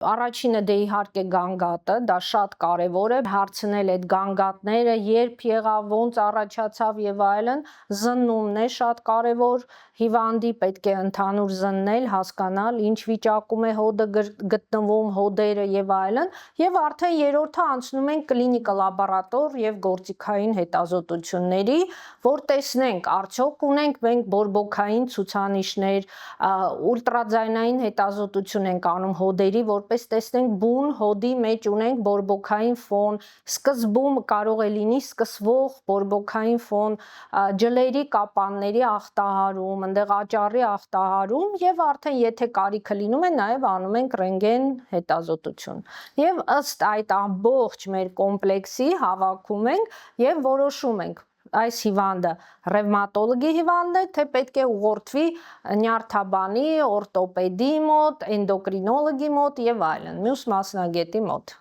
Առաջինը դե իհարկե գանգատը, դա շատ կարևոր է, հարցնել այդ գանգատները, երբ եղավ, ոնց առաջացավ եւ այլն, զննումն է շատ կարևոր, հիվանդի պետք է ընդհանուր զննել, հասկանալ, ինչ վիճակում է հոդը գտնվում, հոդերը եւ այլն, եւ արդեն երրորդը անցնում ենք կլինիկա լաբորատոր եւ գործիքային հետազոտությունների, որ տեսնենք, արդյոք ունենք մենք բորբոքային ցուցանիշներ, ուլտրաձայնային հետազոտություն ենք անում հոդերի, որպես տեսնենք բուն հոդի մեջ ունենք բորբոքային ֆոն, սկզբում կարող է լինի սկսվող բորբոքային ֆոն, ջլերի կապանների ախտահարում, ընդեղ աճառի ախտահարում եւ արդեն եթե կարիքը լինում է նաեւ անում ենք ռենտգեն հետազոտություն։ Եվ ըստ այդ ամբողջ մեր կոմպլեքսի հավաքում ենք եւ որոշում ենք այս հիվանդը ռևմատոլոգի հիվանդ է, թե պետք է ուղղորդվի նյարդաբանի, օրթոպեդի մոտ, էնդոկրինոլոգի մոտ եւ այլն, մյուս մասնագետի մոտ։